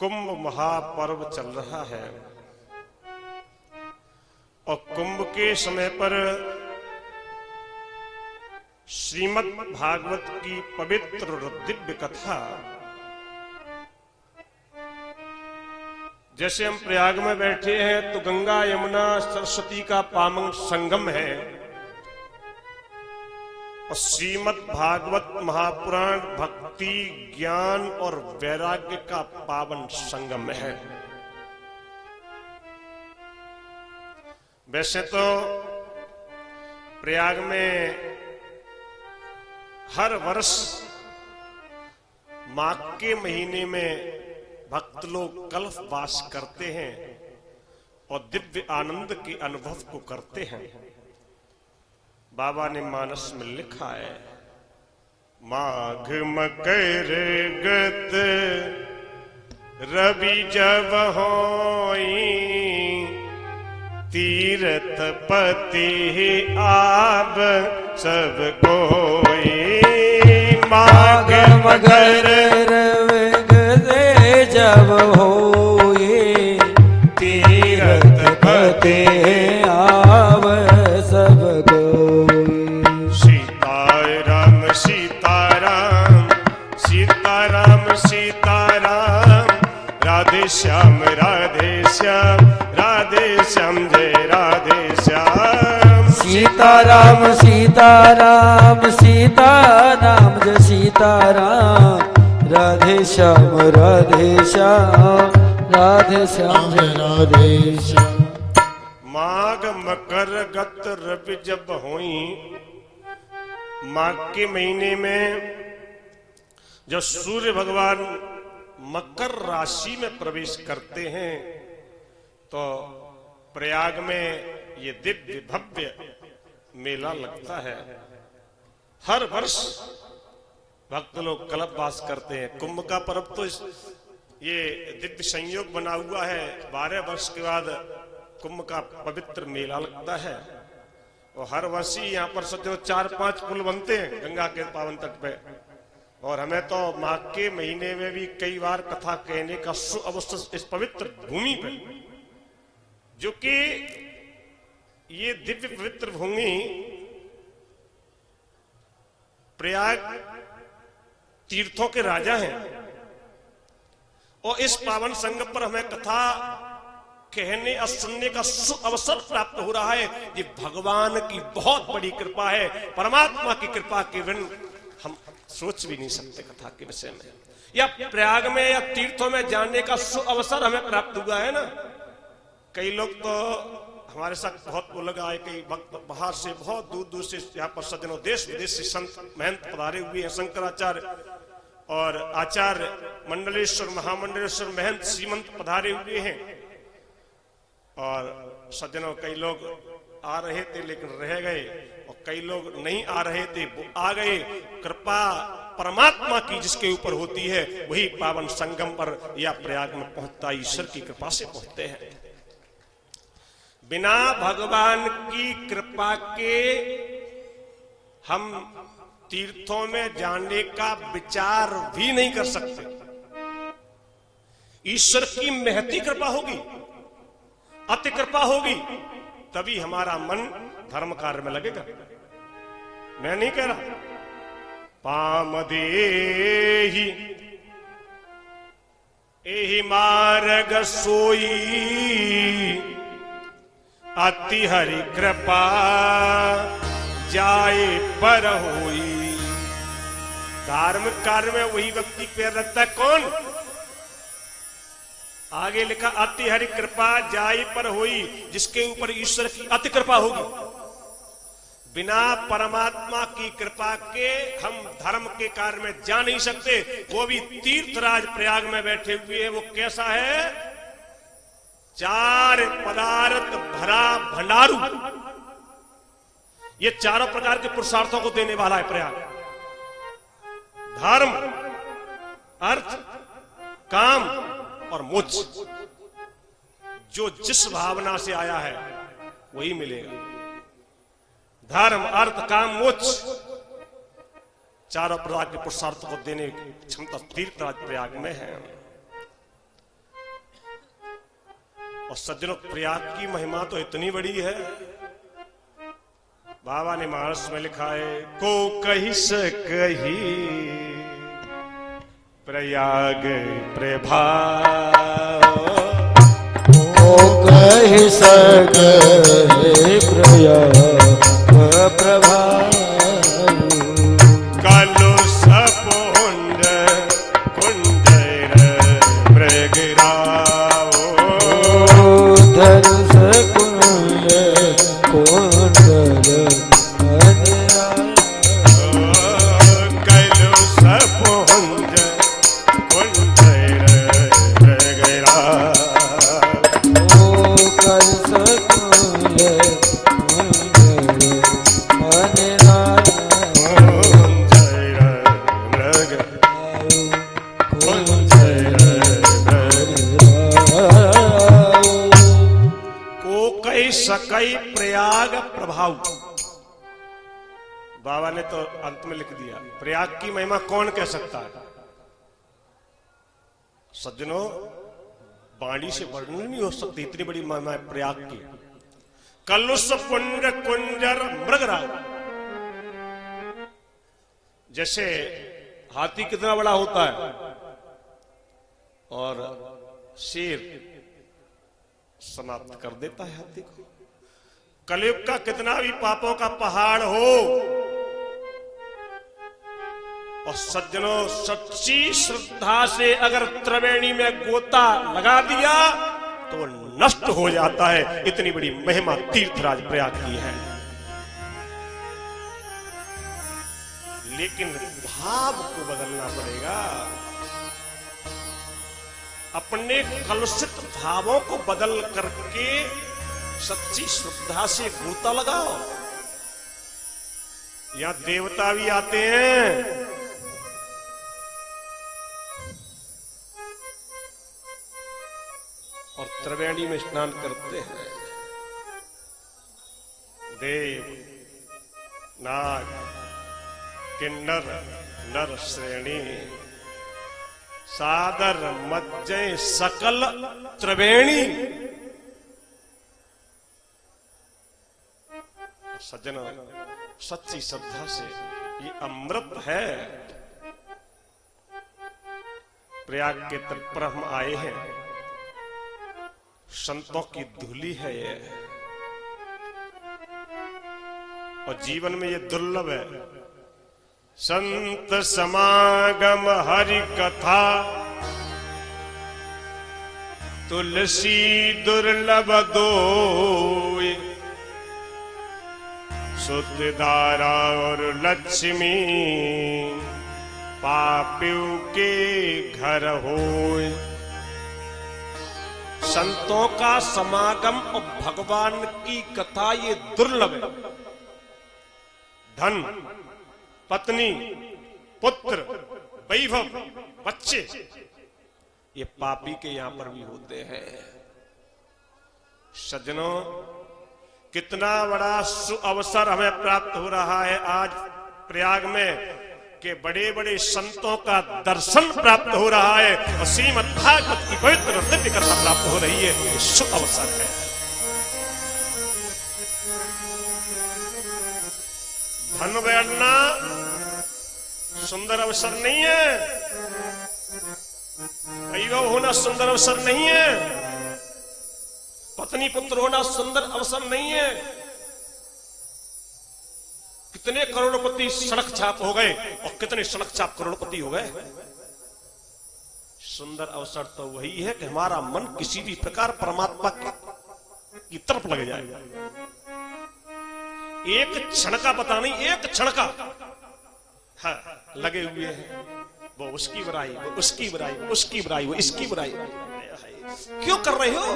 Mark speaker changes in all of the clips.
Speaker 1: कुंभ महापर्व चल रहा है और कुंभ के समय पर श्रीमद् भागवत की पवित्र और दिव्य कथा, जैसे हम प्रयाग में बैठे हैं तो गंगा यमुना सरस्वती का पावन संगम है और श्रीमद् भागवत महापुराण भक्ति ज्ञान और वैराग्य का पावन संगम है। वैसे तो प्रयाग में हर वर्ष माघ के महीने में भक्त लोग कल्पवास करते हैं और दिव्य आनंद के अनुभव को करते हैं। बाबा ने मानस में लिखा है, माघ मकर गत रवि जब होई, तीर्थ पति आब सब कोई। माघ मकर
Speaker 2: रवि गत जब होई, तीर्थ पति आब सब कोई।
Speaker 1: सीताराम सीताराम सीताराम सीताराम, राधे श्याम राधे श्याम राधे श्याम जय राधे श्याम।
Speaker 2: सीताराम सीताराम सीताराम जय सीताराम, राधे श्याम राधे श्याम राधे श्याम जय राधे श्याम।
Speaker 1: माघ मकर गत रवि जब होई, माघ के महीने में जब सूर्य भगवान मकर राशि में प्रवेश करते हैं तो प्रयाग में ये दिव्य भव्य मेला लगता है। हर वर्ष भक्त लोग कल्पवास करते हैं। कुंभ का पर्व तो ये दिव्य संयोग बना हुआ है। 12 वर्ष के बाद कुंभ का पवित्र मेला लगता है और हर वर्ष ही यहाँ पर सचो 4-5 पुल बनते हैं गंगा के पावन तट पे। और हमें तो माघ के महीने में भी कई बार कथा कहने का सुअवसर इस पवित्र भूमि पे, जो कि ये दिव्य पवित्र भूमि प्रयाग तीर्थों के राजा हैं और इस पावन संगम पर हमें कथा कहने और सुनने का सुअवसर प्राप्त हो रहा है। ये भगवान की बहुत बड़ी कृपा है। परमात्मा की कृपा के बिन हम सोच भी नहीं सकते कथा के विषय में, या प्रयाग में या तीर्थों में जाने का सुअवसर हमें प्राप्त हुआ है ना। कई लोग तो हमारे साथ बहुत लोग आए, कई वक्त बाहर से बहुत दूर दूर से यहाँ पर सज्जनों देश विदेश से संत महंत पधारे हुए हैं। शंकराचार्य और आचार्य मंडलेश्वर महामंडलेश्वर महंत श्रीमंत पधारे हुए हैं और सज्जनों कई लोग आ रहे थे लेकिन रह गए और कई लोग नहीं आ रहे थे, वो आ गए। कृपा परमात्मा की जिसके ऊपर होती है वही पावन संगम पर या प्रयाग में पहुंचता, ईश्वर की कृपा से पहुंचते हैं। बिना भगवान की कृपा के हम तीर्थों में जाने का विचार भी नहीं कर सकते। ईश्वर की महती कृपा होगी, अति कृपा होगी, तभी हमारा मन धर्म कार्य में लगेगा। मैं नहीं कह रहा पामदेहि एहि मार्ग सोई, अति हरि कृपा जाए पर होई। धार्मिक कार्य में वही व्यक्ति पैर रखता है। कौन? आगे लिखा अति हरि कृपा जाई पर होई, जिसके ऊपर ईश्वर की अति कृपा होगी। बिना परमात्मा की कृपा के हम धर्म के कार्य में जा नहीं सकते। वो भी तीर्थराज प्रयाग में बैठे हुए हैं, वो कैसा है? 4 पदार्थ भरा भंडारू। ये चारों प्रकार के पुरुषार्थों को देने वाला है प्रयाग। धर्म, अर्थ, काम और मोक्ष। जो जिस भावना से आया है वही मिलेगा। धर्म, अर्थ, काम, मोक्ष, चारों प्रकार के पुरुषार्थ को देने की क्षमता तीर्थराज प्रयाग में है। और सज्जनों, प्रयाग की महिमा तो इतनी बड़ी है, बाबा ने मानस में लिखा है, को कही से कही प्रयाग प्रभाव,
Speaker 2: को कही सके प्रयाग प्रभाव,
Speaker 1: कलुष पुंड कुंडर मृगराव,
Speaker 2: धनुष कुंड कुंडल
Speaker 1: कलुष पुंज कुंडर मृगराव, सकई प्रयाग प्रभाव। बाबा ने तो अंत में लिख दिया, प्रयाग की महिमा कौन कह सकता है। सज्जनों, वाणी से वर्णन नहीं हो सकती, इतनी बड़ी महिमा है प्रयाग की। कलुष पुंड कुंजर मृगराव, जैसे हाथी कितना बड़ा होता है और शेर समाप्त कर देता है हाथी को। कलयुग का कितना भी पापों का पहाड़ हो, और सज्जनों सच्ची श्रद्धा से अगर त्रिवेणी में गोता लगा दिया तो वो नष्ट हो जाता है। इतनी बड़ी महिमा तीर्थराज प्रयाग की है। लेकिन भाव को बदलना पड़ेगा, अपने कलुषित भावों को बदल करके सच्ची श्रद्धा से गोता लगाओ। यहां देवता भी आते हैं, और त्रिवेणी में स्नान करते हैं। देव नाग किन्नर नर श्रेणी सादर मज्जय सकल त्रिवेणी। सज्जनों, सच्ची श्रद्धा से ये अमृत है। प्रयाग के तट पर हम आए हैं, संतों की धूली है ये, और जीवन में ये दुर्लभ है। संत समागम हरि कथा, तुलसी दुर्लभ दोय, सुत धारा और लक्ष्मी पापियों के घर होय। संतों का समागम और भगवान की कथा ये दुर्लभ है। धन, पत्नी, पुत्र, वैभव, बच्चे, ये पापी के यहां पर भी होते हैं। सज्जनों, कितना बड़ा सुअवसर हमें प्राप्त हो रहा है आज प्रयाग में, कि बड़े बड़े संतों का दर्शन प्राप्त हो रहा है और श्रीमद् भागवत की पवित्र दिव्य कथा प्राप्त हो रही है। ये सुअवसर है। धन बढ़ना सुंदर अवसर नहीं है, वैभव होना सुंदर अवसर नहीं है, पत्नी पुत्र होना सुंदर अवसर नहीं है। कितने करोड़पति सड़क छाप हो गए और कितने सड़क छाप करोड़पति हो गए। सुंदर अवसर तो वही है कि हमारा मन किसी भी प्रकार परमात्मा की तरफ लग जाए। एक क्षण का पता नहीं, एक क्षण का लगे हुए हैं, वो उसकी बुराई, वो उसकी बुराई, वो उसकी बुराई, वो इसकी बुराई। क्यों कर रहे हो?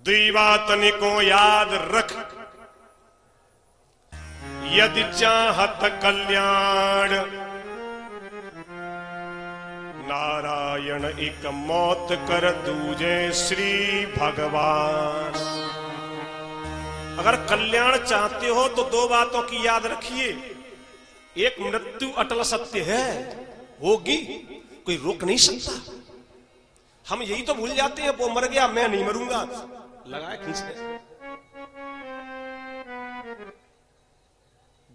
Speaker 1: दुई बात को याद रख, यदि चाहत कल्याण, नारायण एक मौत कर दूजे श्री भगवान। अगर कल्याण चाहते हो तो दो बातों की याद रखिए। एक, मृत्यु अटल सत्य है, होगी, कोई रोक नहीं सकता। हम यही तो भूल जाते हैं, वो मर गया मैं नहीं मरूंगा, लगाए खींचने।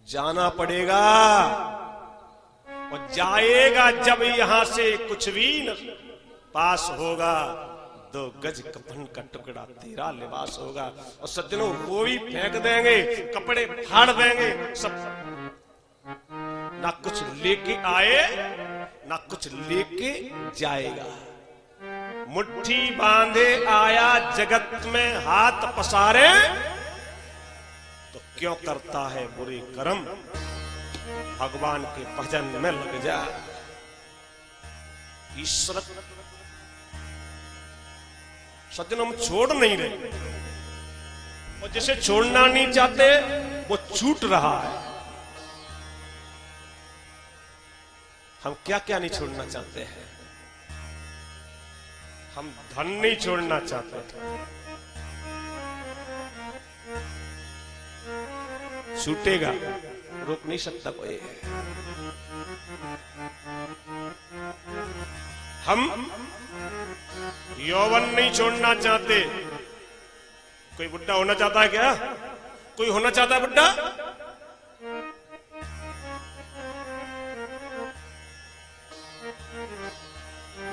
Speaker 1: जाना पड़ेगा और जाएगा जब यहां से कुछ भी न पास होगा, 2 गज कफन का टुकड़ा तेरा लिबास होगा। और सज्जनों वो भी फेंक देंगे, कपड़े फाड़ देंगे सब, ना कुछ लेके आए ना कुछ लेके जाएगा। मुट्ठी बांधे आया जगत में हाथ पसारे, तो क्यों करता है बुरे कर्म, भगवान के भजन में लग जा। ईश्वर सज्जन हम छोड़ नहीं रहे, और जिसे छोड़ना नहीं चाहते वो छूट रहा है। हम क्या क्या नहीं छोड़ना चाहते हैं। हम धन नहीं छोड़ना चाहते, छूटेगा, रोक नहीं सकता कोई। हम यौवन नहीं छोड़ना चाहते। कोई बुड्ढा होना चाहता है क्या? कोई होना चाहता है बुड्ढा?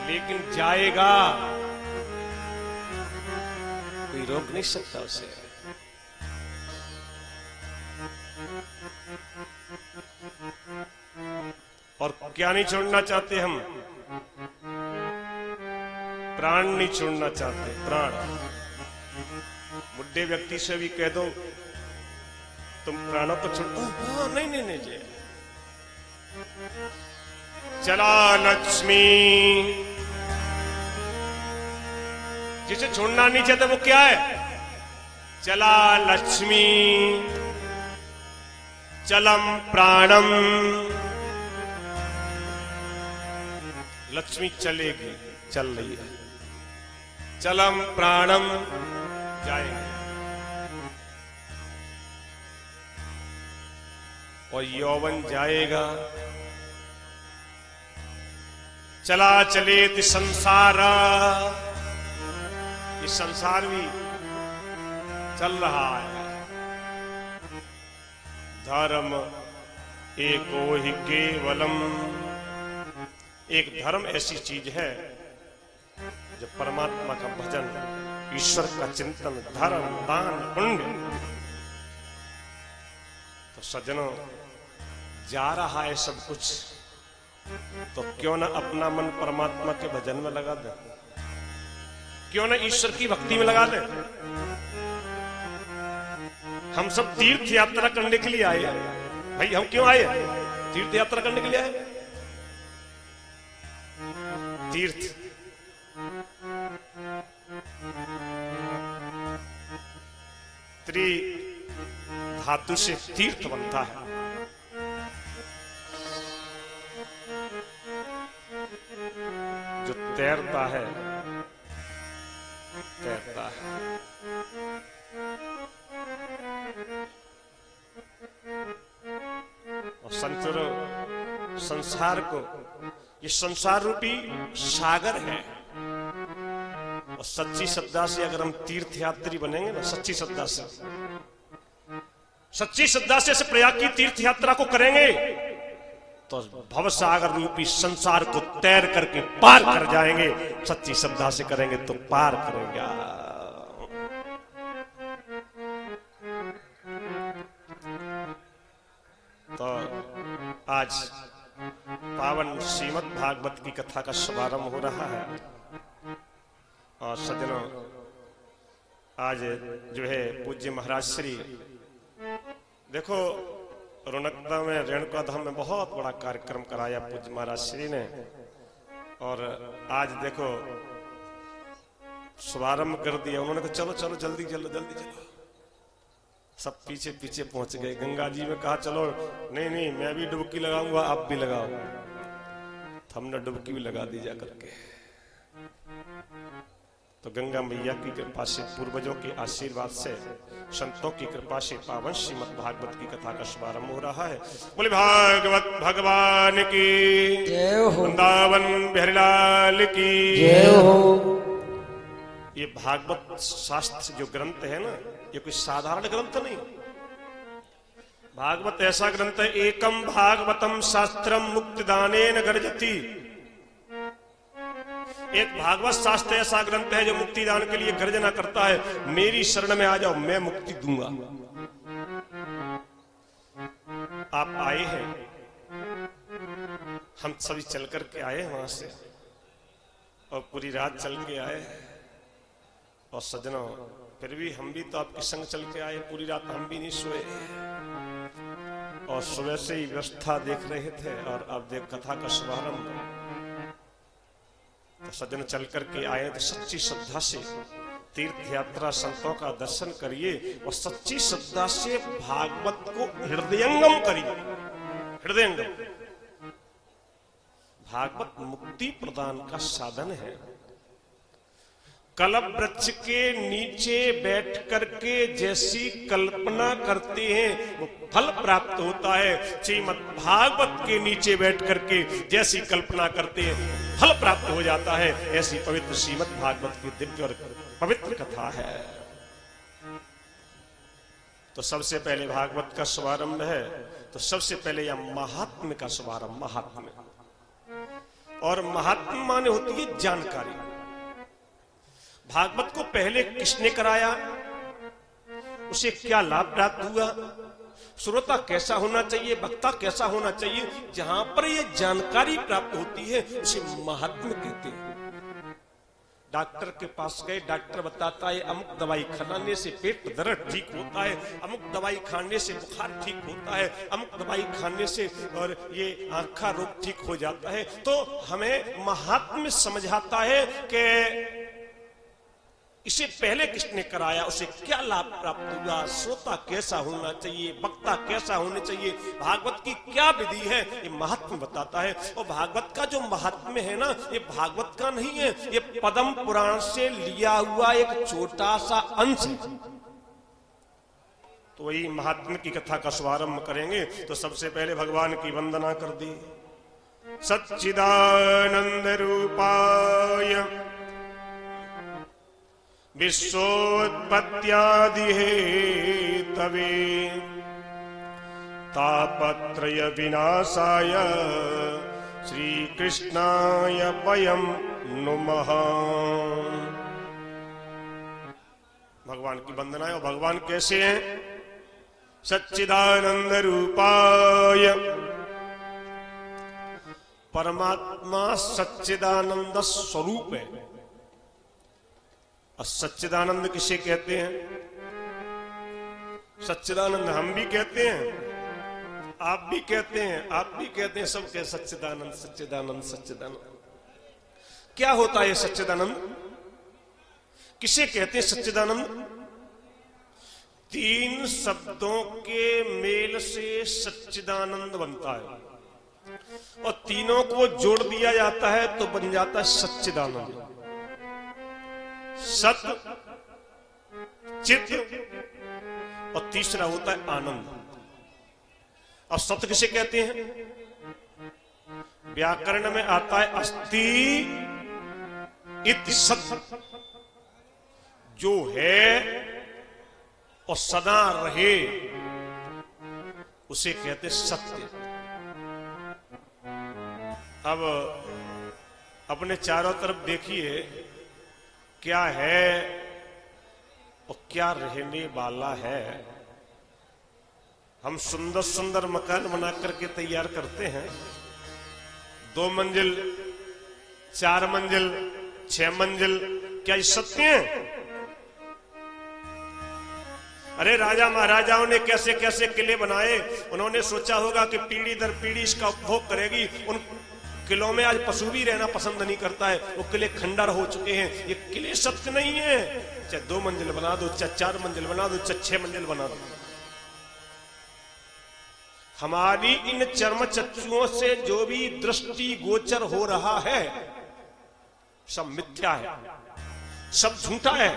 Speaker 1: लेकिन जाएगा, कोई रोक नहीं सकता उसे। और क्या नहीं छोड़ना चाहते हम? प्राण नहीं छोड़ना चाहते, प्राण। बुढ़े व्यक्ति से भी कह दो तुम प्राणों को छोड़, नहीं नहीं नहीं जी। चला लक्ष्मी, जिसे छोड़ना नहीं चाहते वो क्या है? चला लक्ष्मी चलम प्राणम, लक्ष्मी चलेगी, चल रही है। चलम प्राणम, जाएंगे। और यौवन जाएगा। चला चलेत संसार, ये संसार भी चल रहा है। धर्म एको ही केवलम, एक धर्म ऐसी चीज है जो परमात्मा का भजन, ईश्वर का चिंतन, धर्म, दान, पुण्य। तो सज्जनों जा रहा है सब कुछ, तो क्यों ना अपना मन परमात्मा के भजन में लगा दे, क्यों ना ईश्वर की भक्ति में लगा दे। हम सब तीर्थ यात्रा करने के लिए आए हैं। भाई हम क्यों आए? तीर्थ यात्रा करने के लिए आए। तीर्थ त्रि धातु से तीर्थ बनता है। जो तैरता है, तैरता है। और संसार को, ये संसार रूपी सागर है। और सच्ची श्रद्धा से अगर हम तीर्थ यात्री बनेंगे ना, सच्ची श्रद्धा से, सच्ची श्रद्धा से प्रयाग की तीर्थ यात्रा को करेंगे, तो भव सागर रूपी संसार को तैर करके पार कर जाएंगे। सच्ची श्रद्धा से करेंगे तो पार करेंगे। तो आज पावन श्रीमद् भागवत की कथा का शुभारंभ हो रहा है। और सज्जनों आज जो है पूज्य महाराज श्री, देखो रौनकता में, रेणुका धाम में बहुत बड़ा कार्यक्रम कराया पूज्य महाराज श्री ने। और आज देखो शुभारंभ कर दिया उन्होंने। तो चलो चलो जल्दी चलो, जल्दी चलो। सब पीछे पीछे पहुंच गए। गंगा जी में कहा चलो, नहीं नहीं मैं भी डुबकी लगाऊंगा, आप भी लगाओ। हमने डुबकी भी लगा दी जा करके। तो गंगा मैया की कृपा से, पूर्वजों के आशीर्वाद से, संतों की कृपा से पावन श्रीमद् भागवत की कथा का शुभारंभ हो रहा है। बोले भागवत भगवान की
Speaker 2: जय हो,
Speaker 1: वृंदावन बिहारी लाल की
Speaker 2: जय हो।
Speaker 1: ये भागवत शास्त्र जो ग्रंथ है ना, ये कोई साधारण ग्रंथ नहीं। भागवत ऐसा ग्रंथ है, एकम भागवतम शास्त्रम मुक्तिदानेन गर्जति। एक भागवत शास्त्र ऐसा ग्रंथ है जो मुक्तिदान के लिए गर्जना करता है, मेरी शरण में आ जाओ, मैं मुक्ति दूंगा। आप आए हैं, हम सभी चल करके आए हैं वहां से, और पूरी रात चल के आए। और सजनों, फिर भी हम भी तो आपके संग चल के आए, पूरी रात हम भी नहीं सोए, और सुबह से ही व्यवस्था देख रहे थे, और अब देख कथा का शुभारंभ। तो सज्जन चल करके आए तो सच्ची श्रद्धा से तीर्थ यात्रा संतों का दर्शन करिए, और सच्ची श्रद्धा से भागवत को हृदयंगम करिए। हृदयंगम, भागवत मुक्ति प्रदान का साधन है। कल्प वृक्ष के नीचे बैठ करके जैसी कल्पना करते हैं वो फल प्राप्त होता है। श्रीमद् भागवत के नीचे बैठ करके जैसी कल्पना करते हैं फल प्राप्त हो जाता है। ऐसी पवित्र श्रीमद् भागवत की दिव्य और पवित्र कथा है। तो सबसे पहले भागवत का शुभारंभ है, तो सबसे पहले यह महात्म्य का शुभारंभ। महात्म्य, और महात्म्य माने होती है जानकारी। भागवत को पहले किसने कराया, उसे क्या लाभ प्राप्त हुआ, श्रोता कैसा होना चाहिए, वक्ता कैसा होना चाहिए, जहां पर यह जानकारी प्राप्त होती है उसे महात्म्य कहते हैं। डॉक्टर के पास गए, डॉक्टर बताता है अमुक दवाई खाने से पेट दर्द ठीक होता है, अमुक दवाई खाने से बुखार ठीक होता है, अमुक दवाई खाने से और ये आंख का रोग ठीक हो जाता है। तो हमें महात्म्य समझाता है कि इसे पहले किसने कराया, उसे क्या लाभ प्राप्त हुआ, श्रोता कैसा होना चाहिए, वक्ता कैसा होने चाहिए, भागवत की क्या विधि है, ये महात्म्य बताता है। और भागवत का जो महात्म्य है ना, ये भागवत का नहीं है, ये पद्म पुराण से लिया हुआ एक छोटा सा अंश है। तो वही महात्म्य की कथा का शुभारंभ करेंगे। तो सबसे पहले भगवान की वंदना कर दी। सच्चिदानंद रूपाय विश्वोत्पत्त्यादि हेतवे तापत्रय विनाशाय श्री कृष्णाय वयं नुमः। भगवान की वंदना है। और भगवान कैसे हैं? सच्चिदानंद रूपाय, परमात्मा सच्चिदानंद स्वरूप है। और सच्चिदानंद किसे कहते हैं? सच्चिदानंद हम भी कहते हैं, आप भी कहते हैं, आप भी कहते हैं, सब कहते सच्चिदानंद सच्चिदानंद सच्चिदानंद। क्या होता है सच्चिदानंद? किसे कहते हैं सच्चिदानंद? तीन शब्दों के मेल से सच्चिदानंद बनता है, और तीनों को जोड़ दिया जाता है तो बन जाता है सच्चिदानंद। सत, चित, और तीसरा होता है आनंद। और सत किसे कहते हैं? व्याकरण में आता है अस्ति इति सत, जो है और सदा रहे उसे कहते सत्य। अब अपने चारों तरफ देखिए, क्या है और क्या रहने वाला है। हम सुंदर सुंदर मकान बना करके तैयार करते हैं, 2 मंजिल, 4 मंजिल, 6 मंजिल। क्या ये सत्य है? अरे राजा महाराजाओं ने कैसे कैसे किले बनाए। उन्होंने सोचा होगा कि पीढ़ी दर पीढ़ी इसका उपभोग करेगी। उन किलों में आज पशु भी रहना पसंद नहीं करता है, वो किले खंडर हो चुके हैं। ये किले सत्य नहीं है। चाहे 2 मंजिल बना दो, चाहे 4 मंजिल बना दो, चाहे 6 मंजिल बना दो, हमारी इन चर्म चक्षुओं से जो भी दृष्टि गोचर हो रहा है सब मिथ्या है। सब झूठा है।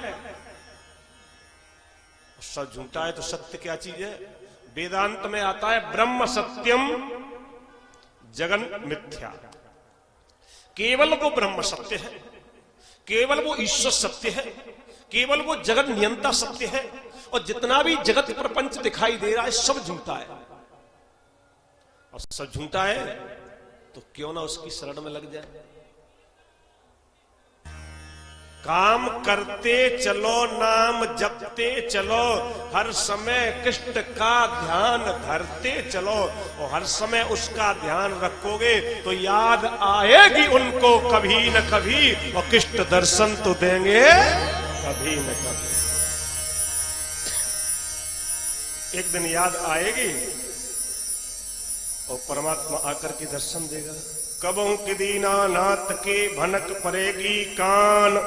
Speaker 1: सब झूठा है तो सत्य क्या चीज है? वेदांत में आता है ब्रह्म सत्यम जगन मिथ्या। केवल वो ब्रह्म सत्य है, केवल वो ईश्वर सत्य है, केवल वो जगत नियंता सत्य है, और जितना भी जगत प्रपंच दिखाई दे रहा है सब झूठा है। और सब झूठा है तो क्यों ना उसकी शरण में लग जाए। काम करते चलो, नाम जपते चलो, हर समय कृष्ण का ध्यान धरते चलो, और हर समय उसका ध्यान रखोगे तो याद आएगी उनको कभी न कभी, और कृष्ण दर्शन तो देंगे कभी न कभी। एक दिन याद आएगी और परमात्मा आकर के दर्शन देगा। कबों के दीनानाथ के भनक पड़ेगी कान,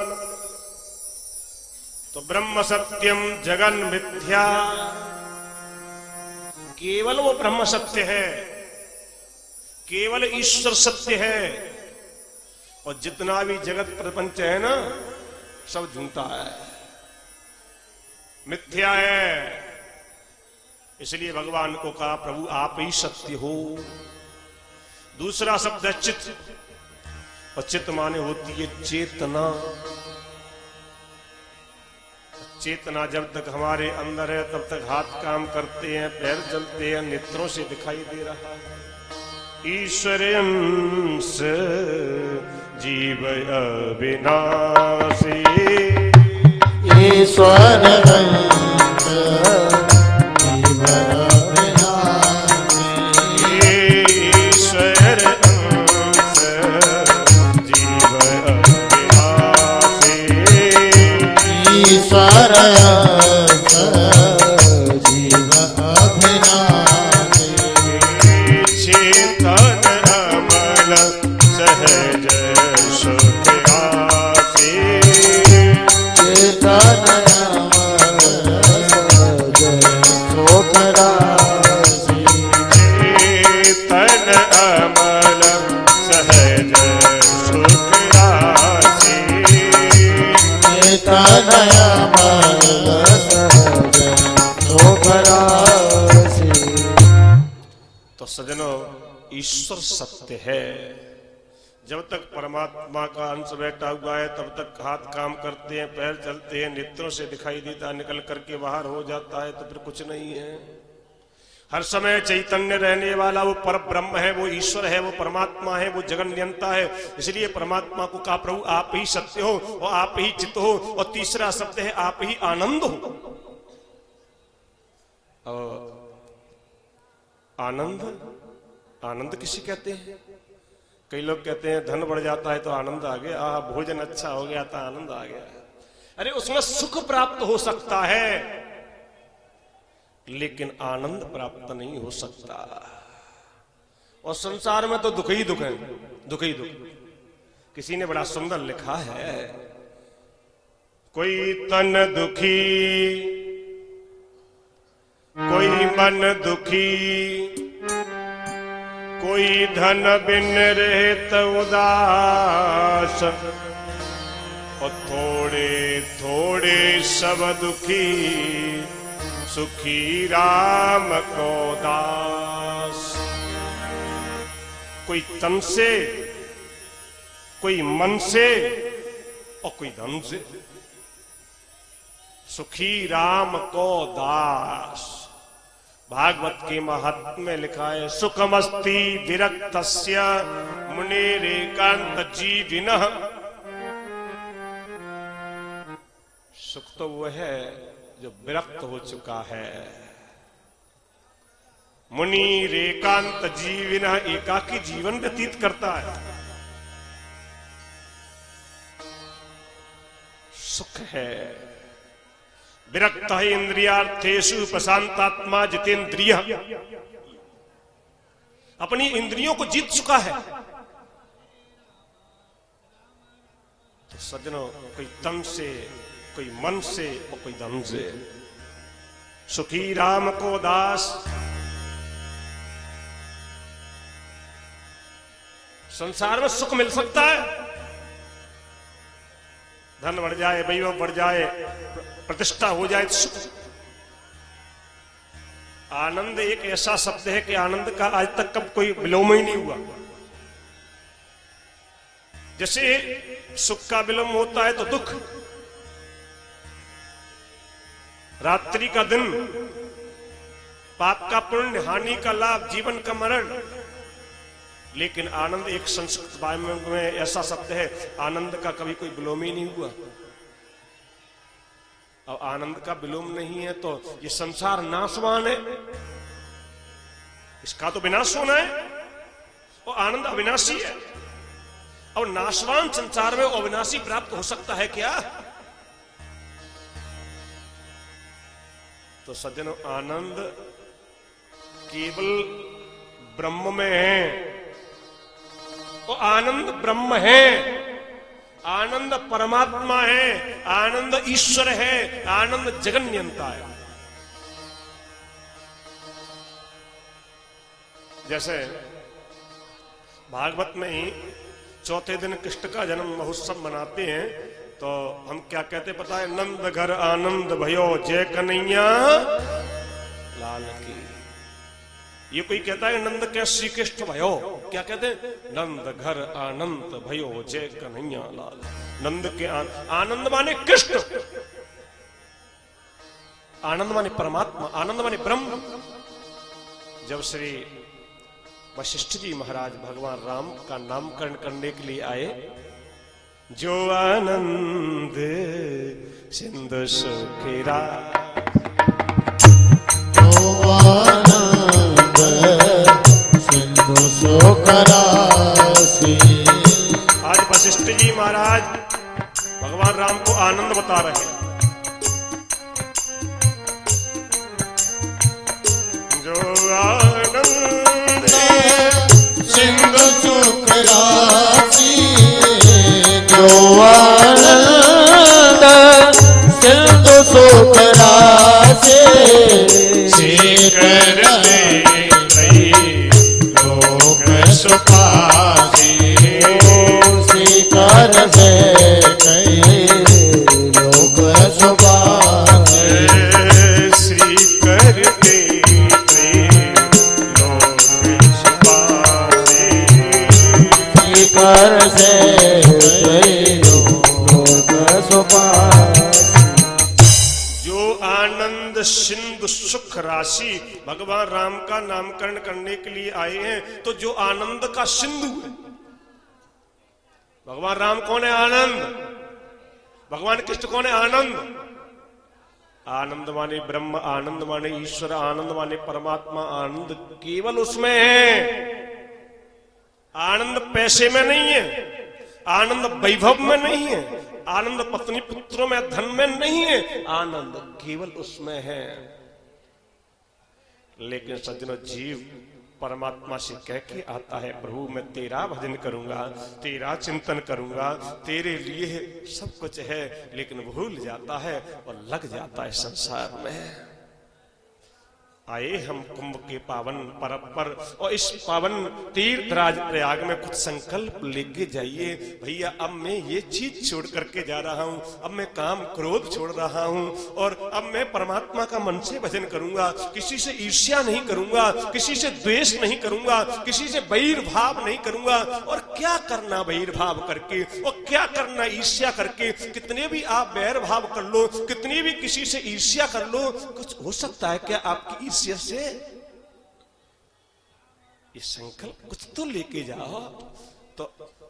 Speaker 1: तो ब्रह्म सत्यम जगन मिथ्या। केवल वो ब्रह्म सत्य है, केवल ईश्वर सत्य है, और जितना भी जगत प्रपंच है ना सब झूठा है, मिथ्या है। इसलिए भगवान को कहा प्रभु आप ही सत्य हो। दूसरा शब्द है चित्त, और चित्त माने होती है चेतना। चेतना जब तक हमारे अंदर है तब तक हाथ काम करते हैं, पैर चलते हैं, नेत्रों से दिखाई दे रहा है। ईश्वर अंश जीव अविनाशी,
Speaker 2: ईश्वर अंश जीव अविनाशी,
Speaker 1: ईश्वर अंश जीव अविनाशी,
Speaker 2: ईश्वर अंश जीव अविनाशी,
Speaker 1: चेतन अमल सहज सुख राशि,
Speaker 2: चेतन अमल सहज सुख राशि,
Speaker 1: चेतन अमल सहज सुख राशि,
Speaker 2: चेतन अमल सहज सुख राशि।
Speaker 1: तो सजनों ईश्वर सत्य है। जब तक परमात्मा का अंश बैठा हुआ है तब तक हाथ काम करते हैं, पैर चलते हैं, नेत्रों से दिखाई देता है, निकल करके बाहर हो जाता है तो फिर कुछ नहीं है। हर समय चैतन्य रहने वाला वो पर ब्रह्म है, वो ईश्वर है, वो परमात्मा है, वो जगन नियंता है। इसलिए परमात्मा को कहा प्रभु आप ही सत्य हो और आप ही चित्त हो। और तीसरा शब्द है आप ही आनंद हो। और आनंद, आनंद किसे कहते हैं? कई लोग कहते हैं धन बढ़ जाता है तो आनंद आ गया, भोजन अच्छा हो गया तो आनंद आ गया। अरे उसमें सुख प्राप्त हो सकता है लेकिन आनंद प्राप्त नहीं हो सकता। और संसार में तो दुख ही दुख है, दुख ही दुख। किसी ने बड़ा सुंदर लिखा है, कोई तन दुखी, कोई मन दुखी, कोई धन बिन रहत उदास, और थोड़े थोड़े सब दुखी, सुखी राम को दास। कोई तन से, कोई मन से, और कोई धन से, सुखी राम को दास। भागवत के महात्म्य में लिखा है, सुखमस्ति विरक्तस्य मुनिरेकांत जीविनः। सुख तो वो है जो विरक्त हो चुका है। मुनि रेकांत जीविनः, एकाकी जीवन व्यतीत करता है। सुख है। विरक्त इंद्रियार्थेषु प्रशांतात्मा जितेंद्रिय, अपनी इंद्रियों को जीत चुका है। तो सज्जनों, कोई तन से, कोई मन से और कोई धन से। सुखी राम को दास। संसार में सुख मिल सकता है धन बढ़ जाए, वैभव बढ़ जाए, प्रतिष्ठा हो जाए तो सुख। आनंद एक ऐसा शब्द है कि आनंद का आज तक कब कोई विलोम ही नहीं हुआ। जैसे सुख का विलोम होता है तो दुख, रात्रि का दिन, पाप का पुण्य, हानि का लाभ, जीवन का मरण। लेकिन आनंद एक संस्कृत वाङ्मय में ऐसा शब्द है, आनंद का कभी कोई विलोम ही नहीं हुआ। अब आनंद का विलोम नहीं है तो ये संसार नाशवान है, इसका तो विनाश होना है। और आनंद अविनाशी है, और नाशवान संसार में अविनाशी प्राप्त हो सकता है क्या? तो सज्जनों, आनंद केवल ब्रह्म में है, और आनंद ब्रह्म है, आनंद परमात्मा है, आनंद ईश्वर है, आनंद जगन्यंता है। जैसे भागवत में ही चौथे दिन कृष्ण का जन्म महोत्सव मनाते हैं, तो हम क्या कहते पता है? नंद घर आनंद भयो जय कन्हैया लाल की। ये कोई कहता है नंद के श्री कृष्ण भयो, क्या कहते हैं? नंद घर आनंद भयो जय कन्हैया लाल। नंद के आनंद माने कृष्ण, आनंद माने परमात्मा, आनंद माने ब्रह्म। जब श्री वशिष्ठ जी महाराज भगवान राम का नामकरण करने के लिए आए, जो आनंद सिंधु सुखीरा,
Speaker 2: जो आनंद सिंधु सुखरासी।
Speaker 1: आज वशिष्ठ जी महाराज भगवान राम को आनंद बता रहे हैं। जो आनंद
Speaker 2: सिंधु सुखरासी, जो आनंद सिंधु सुखरासी।
Speaker 1: कर लोक सुखासी,
Speaker 2: शिखर से कई लोक सुखासी।
Speaker 1: श्री कर लोक सुखासी,
Speaker 2: शिखर से कई लोक सुखासी।
Speaker 1: जो आनंद सिंधु सुख राशि भगवान राम का नामकरण करने के लिए आए हैं, तो जो आनंद का सिंधु है, भगवान राम कौन है? आनंद। भगवान कृष्ण कौन है? आनंद। आनंद माने ब्रह्म, आनंद माने ईश्वर, आनंद माने परमात्मा। आनंद केवल उसमें है, आनंद पैसे में नहीं है, आनंद वैभव में नहीं है, आनंद पत्नी पुत्रों में धन में नहीं है, आनंद केवल उसमें है। लेकिन सज्जनों, जीव परमात्मा से कह के आता है, प्रभु मैं तेरा भजन करूंगा, तेरा चिंतन करूंगा, तेरे लिए सब कुछ है, लेकिन भूल जाता है और लग जाता है संसार में। आए हम कुंभ के पावन पर्व पर, और इस पावन तीर्थराज प्रयाग में कुछ संकल्प लेके जाइए। भैया अब मैं ये चीज छोड़ करके जा रहा हूँ, अब मैं काम क्रोध छोड़ रहा हूँ, और अब मैं परमात्मा का मन से भजन करूंगा, किसी से ईर्ष्या नहीं करूंगा, किसी से द्वेष नहीं करूंगा, किसी से बैर भाव नहीं करूंगा। और क्या करना बैर भाव करके, और क्या करना ईर्ष्या करके? कितने भी आप बैर भाव कर लो, कितनी भी किसी से ईर्ष्या कर लो, कुछ हो सकता है क्या आपकी से? ये संकल्प कुछ तो लेके जाओ। तो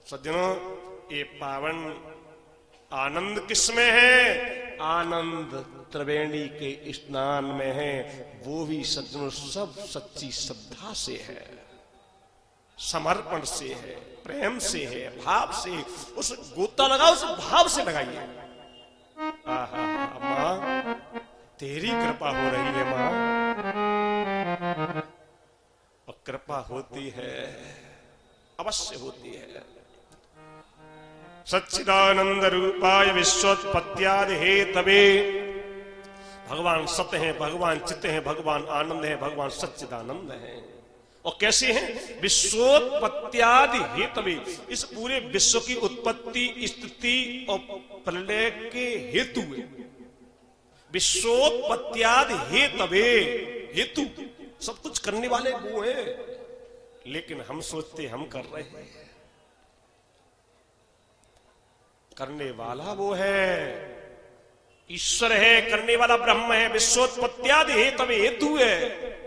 Speaker 1: सज्जनों, ये पावन आनंद किसमें है? आनंद त्रिवेणी के स्नान में है। वो भी सज्जनों सब सच्ची श्रद्धा से है, समर्पण से है, प्रेम से है, भाव से। उस गोता लगाओ, उस भाव से लगाइए। मां तेरी कृपा हो रही है मां, और कृपा होती है, अवश्य होती है। सच्चिदानंद रूपाय विश्वोत्पत्त्यादि हेतवे। भगवान सत्य है, भगवान चित्त है, भगवान आनंद है, भगवान सच्चिदानंद है। और कैसे हैं? विश्वोत्पत्त्यादि हेतवे। इस पूरे विश्व की उत्पत्ति, स्थिति और प्रलय के हेतु है। विश्वोत्पत्त्यादि हेतवे, हेतु सब कुछ करने वाले वो है, लेकिन हम सोचते हम कर रहे हैं। करने वाला वो है, ईश्वर है, करने वाला ब्रह्म है। विश्वोत्पत्त्यादि हेतवे, हेतु है।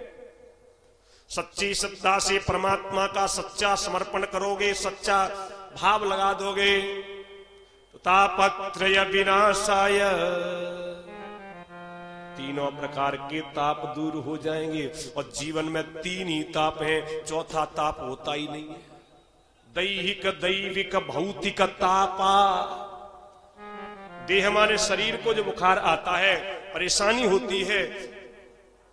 Speaker 1: सच्ची श्रद्धा से परमात्मा का सच्चा समर्पण करोगे, सच्चा भाव लगा दोगे तो तापत्रय विनाशाय, तीनों प्रकार के ताप दूर हो जाएंगे। और जीवन में तीन ही ताप हैं, चौथा ताप होता ही नहीं है। दैहिक, दैविक, भौतिक तापा। देह माने शरीर को जो बुखार आता है, परेशानी होती है,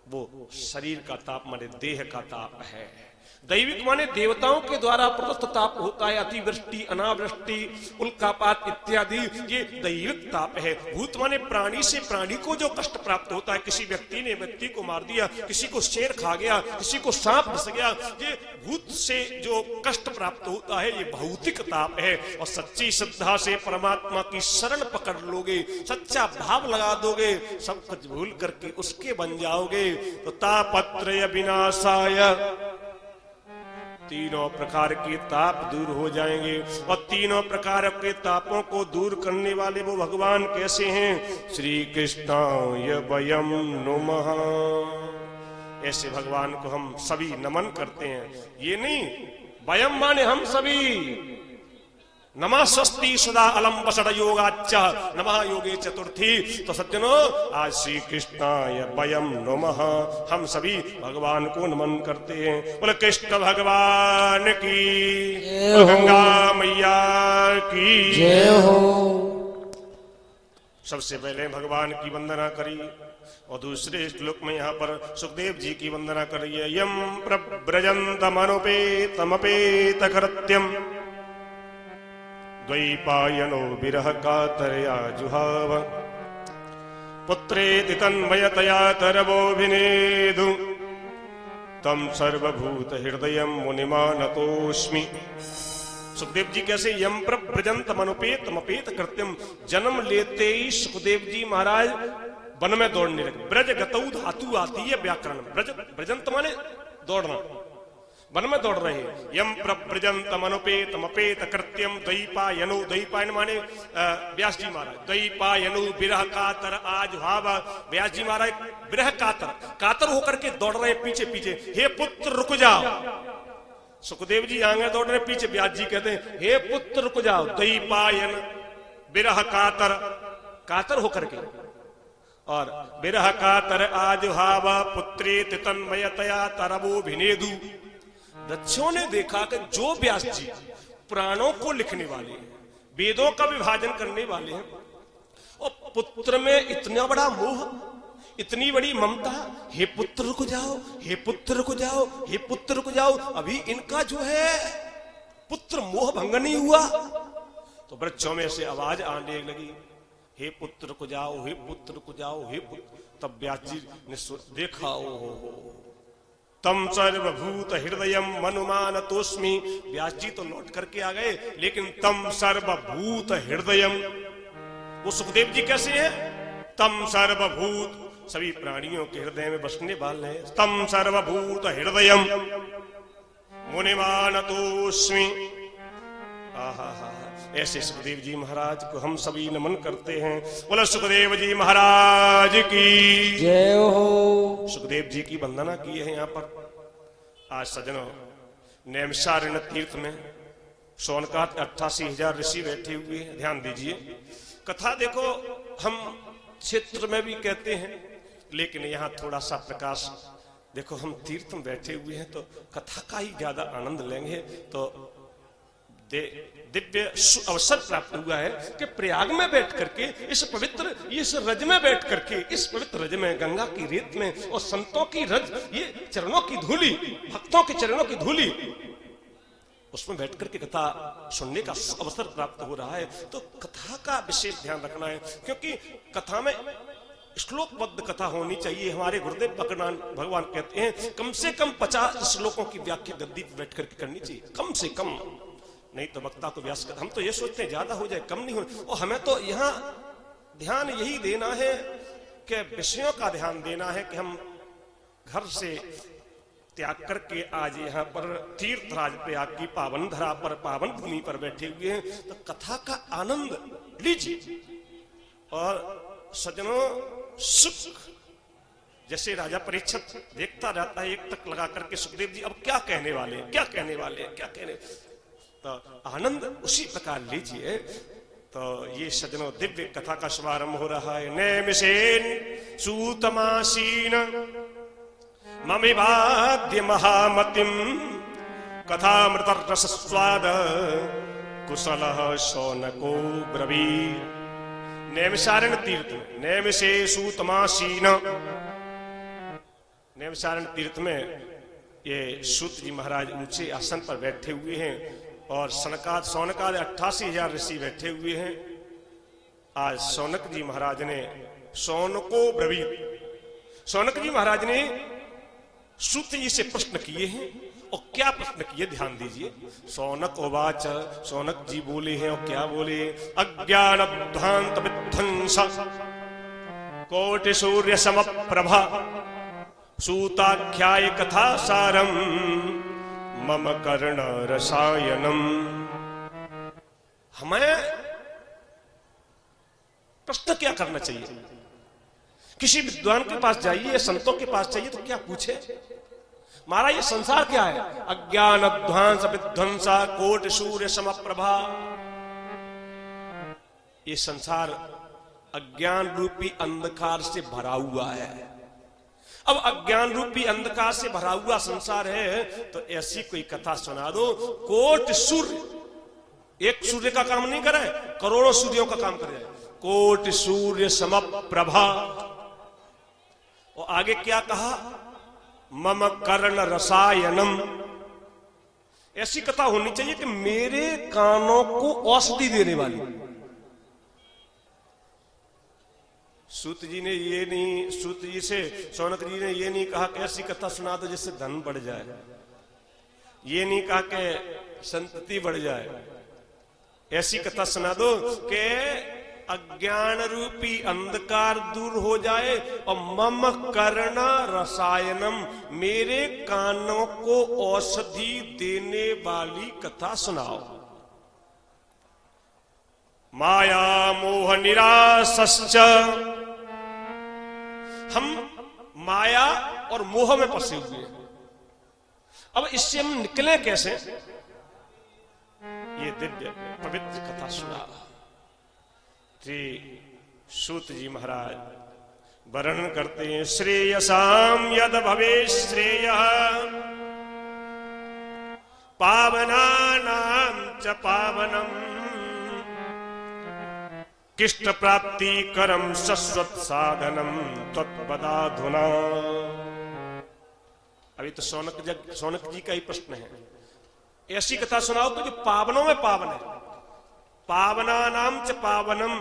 Speaker 1: वो शरीर का ताप माने देह का ताप है। दैविक माने देवताओं के द्वारा प्रदत्त ताप होता है, अतिवृष्टि, अनावृष्टि, उल्कापात इत्यादि, ये दैविक ताप है। भूत माने प्राणी से प्राणी को जो कष्ट प्राप्त होता है, किसी व्यक्ति ने व्यक्ति को मार दिया, किसी को शेर खा गया, किसी को सांप डस गया, ये भूत से जो कष्ट प्राप्त होता है, ये भौतिक ताप है। और सच्ची श्रद्धा से परमात्मा की शरण पकड़ लोगे, सच्चा भाव लगा दोगे, सब कुछ भूल करके उसके बन जाओगे तो तापत्रय विनाशाय, तीनों प्रकार के ताप दूर हो जाएंगे। और तीनों प्रकार के तापों को दूर करने वाले वो भगवान कैसे हैं? श्री कृष्णाय वयम् नुमः। ऐसे भगवान को हम सभी नमन करते हैं। ये नहीं वयम् माने हम सभी, नमः स्वस्ति सदा अलम वसड़ योगाच्च नमः योगे चतुर्थी। तो सज्जनों, आज श्री कृष्णाय वयम् नुमः, हम सभी भगवान को नमन करते हैं। बोले कृष्ण भगवान की, गंगा मैया की
Speaker 2: जय हो।
Speaker 1: सबसे पहले भगवान की वंदना करिए और दूसरे श्लोक में यहाँ पर सुखदेव जी की वंदना करिए। यम प्रव्रजन्तमनुपेतमपेत कृत्यम द्वैपायनो विरह कातरया जुहाव पुत्रेति तन्मयतया तरवोऽभिनेदु तम सर्वभूत हृदयं मुनिमानतोऽस्मि। सुखदेव जी कैसे? यम प्रव्रजन्तमनुपेतमपेत कृत्यम, जन्म लेते ही सुखदेव जी महाराज वन में दौड़ने लगे। ब्रज गतौ धातु आती है व्याकरण। ब्रज, ब्रजंत माने दौड़ना, वन में दौड़ रहे। यम प्रव्रजन्तमनुपेतमपेत कृत्यम द्वैपायनो, द्वैपायन माने व्यास जी महाराज, द्वैपायनो विरह कातर आजुहाव। व्यास जी महाराज विरह कातर होकर के दौड़ रहे पीछे पीछे। हे पुत्र रुक जाओ। सुखदेव जी आगे दौड़ रहे पीछे, व्यास जी कहते हैं हे पुत्र रुक जाओ। द्वैपायन विरह कातर होकर के, और विरह कातर आजुहाव पुत्रेति तन्मयतया तरवोऽभिनेदु। दक्षों ने देखा कि जो व्यास जी पुराणों को लिखने वाले हैं, वेदों का विभाजन करने वाले हैं, और पुत्र में इतना बड़ा मोह, इतनी बड़ी ममता, हे पुत्र रुक जाओ, हे पुत्र रुक जाओ, हे पुत्र रुक जाओ, अभी इनका जो है पुत्र मोह भंग नहीं हुआ। तो वृक्षों में से आवाज आने लगी, हे पुत्र रुक जाओ, हे पुत्र रुक जाओ, हे पुत्र। तब व्यास जी ने देखा, ओ तम सर्वभूत हृदयम मनुमानतोस्मि। व्यास जी तो लौट करके आ गए, लेकिन तम सर्वभूत हृदयम, वो सुखदेव जी कैसे हैं? तम सर्वभूत, सभी प्राणियों के हृदय में बसने वाले हैं। तम सर्वभूत हृदयम मुनिमानतोस्मि। आहा, ऐसे सुखदेव जी महाराज को हम सभी नमन करते हैं। बोलो सुखदेव जी महाराज की
Speaker 2: जय हो।
Speaker 1: सुखदेव जी की वंदना की है यहाँ पर। आज सज्जनों, नैमिषारण्य तीर्थ में सोनकात 88,000 ऋषि बैठे हुए हैं। ध्यान दीजिए, कथा देखो हम क्षेत्र में भी कहते हैं, लेकिन यहाँ थोड़ा सा प्रकाश देखो। हम तीर्थ में बैठे हुए हैं तो कथा का ही ज्यादा आनंद लेंगे। तो दिव्य अवसर प्राप्त हुआ है कि प्रयाग में बैठ करके, इस पवित्र इस रज में बैठ करके, इस पवित्र रज में, गंगा की रेत में, और संतों की रज, ये चरणों की धूली, भक्तों के चरणों की धूली, उसमें बैठ करके कथा सुनने का अवसर प्राप्त हो रहा है। तो कथा का विशेष ध्यान रखना है, क्योंकि कथा में श्लोकबद्ध कथा होनी चाहिए। हमारे गुरुदेव भगवान कहते हैं कम से कम 50 श्लोकों की व्याख्या गद्दी पर बैठ करके करनी चाहिए, कम से कम। नहीं तो वक्ता को व्यास कर, हम तो ये सोचते हैं ज्यादा हो जाए कम नहीं हो, और हमें तो यहाँ ध्यान यही देना है कि विषयों का ध्यान देना है कि हम घर से त्याग करके आज यहाँ पर तीर्थराज प्रयाग की पावन धरा पर, पावन भूमि पर बैठे हुए हैं, तो कथा का आनंद लीजिए। और सज्जनों, सुख जैसे राजा परीक्षित देखता रहता है एक तक लगा करके, सुखदेव जी अब क्या कहने वाले हैं, क्या कहने वाले हैं, क्या कहने, तो आनंद उसी प्रकार लीजिए। तो ये सज्जनों दिव्य कथा का शुभारंभ हो रहा है। नैमिषेन सूतमासीन ममिवाद्य महामतिम कथामृत रस स्वाद कुशलः शौनको ब्रवीर। नैमिषारण्य तीर्थ में, नैमिषे सूतमासीन, नैमिषारण्य तीर्थ में ये सूत जी महाराज ऊंचे आसन पर बैठे हुए हैं और सनकाद सौनकाद 88,000 ऋषि बैठे हुए हैं। आज सौनक जी महाराज ने शौनको ब्रवीर, सौनक जी महाराज ने सूत जी से प्रश्न किए हैं, और क्या प्रश्न किए ध्यान दीजिए। सौनक उवाच, सौनक जी बोले हैं, और क्या बोले, अज्ञान ध्वांत विध्वंस कोटि सूर्य समप्रभा सूताख्याय कथा सारम मम कर्ण रसायनम। हमें प्रश्न क्या करना चाहिए, किसी विद्वान के पास जाइए, संतों के पास जाइए तो क्या पूछे, महाराज ये संसार क्या है, अज्ञान ध्वांस विध्वंसा कोटि सूर्य समप्रभा। ये संसार अज्ञान रूपी अंधकार से भरा हुआ है। अब अज्ञान रूपी अंधकार से भरा हुआ संसार है, तो ऐसी कोई कथा सुना दो, कोटि सूर्य, एक सूर्य का काम नहीं करे, करोड़ों सूर्यों का काम करे, कोटि सूर्य समप्रभा। और आगे क्या कहा, मम कर्ण रसायनम। ऐसी कथा होनी चाहिए कि मेरे कानों को औषधि देने वाली। सूत जी ने ये नहीं, सूत जी से सौनक जी ने ये नहीं कहा कि ऐसी कथा सुना दो जिससे धन बढ़ जाए, ये नहीं कहा कि संतति बढ़ जाए, ऐसी कथा सुना दो कि अज्ञान रूपी अंधकार दूर हो जाए, और मम कर्ण रसायनम, मेरे कानों को औषधि देने वाली कथा सुनाओ। माया मोह निरासश्च, हम माया और मोह में फंसे हुए हैं, अब इससे हम निकले कैसे, ये दिव्य पवित्र कथा सुना। श्री सूत जी महाराज वर्णन करते हैं, श्रेयसाम यद भवे श्रेय पावनानां च पावनम किष्ट प्राप्ति करम शश्वत साधनम त्वत्पदाधुना। अभी तो सौनक जी का ही प्रश्न है, ऐसी कथा सुनाओ तो जो पावनों में पावन है, पावना नाम च पावनम।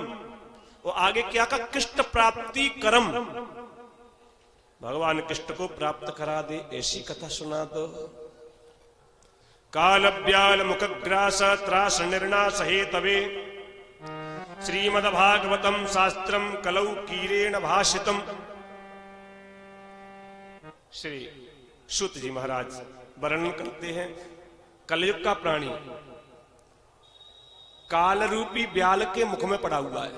Speaker 1: वो आगे क्या कहा, कृष्ण प्राप्ति करम, भगवान कृष्ण को प्राप्त करा दे, ऐसी कथा सुना दो। काल ब्याल मुखग्रास त्रास निर्नाश हेतवे श्रीमद्भागवतम शास्त्रम कलौ कीरेण भाषितम। श्री सूत जी महाराज वर्णन करते हैं, कलयुग का प्राणी काल रूपी ब्याल के मुख में पड़ा हुआ है।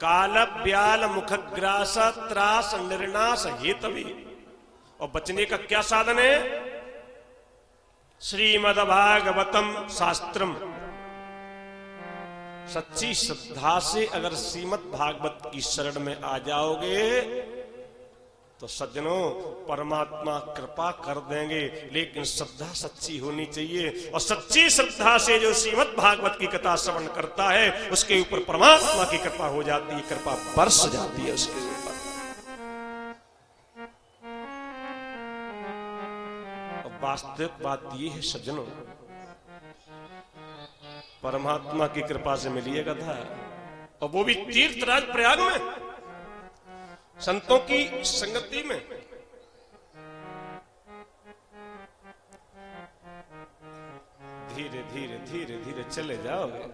Speaker 1: काल ब्याल मुखग्रास त्रास निर्नाश हेतवे, और बचने का क्या साधन है, श्रीमद्भागवतम शास्त्रम। सच्ची श्रद्धा से अगर श्रीमद् भागवत की शरण में आ जाओगे तो सज्जनों परमात्मा कृपा कर देंगे, लेकिन श्रद्धा सच्ची होनी चाहिए। और सच्ची श्रद्धा से जो श्रीमद् भागवत की कथा श्रवण करता है उसके ऊपर परमात्मा की कृपा हो जाती है, कृपा बरस जाती है उसके ऊपर। वास्तविक बात यह है सज्जनों, परमात्मा की कृपा से मिली है कथा, और वो भी तीर्थराज प्रयाग में, संतों की संगति में। धीरे धीरे धीरे धीरे चले जाओगे।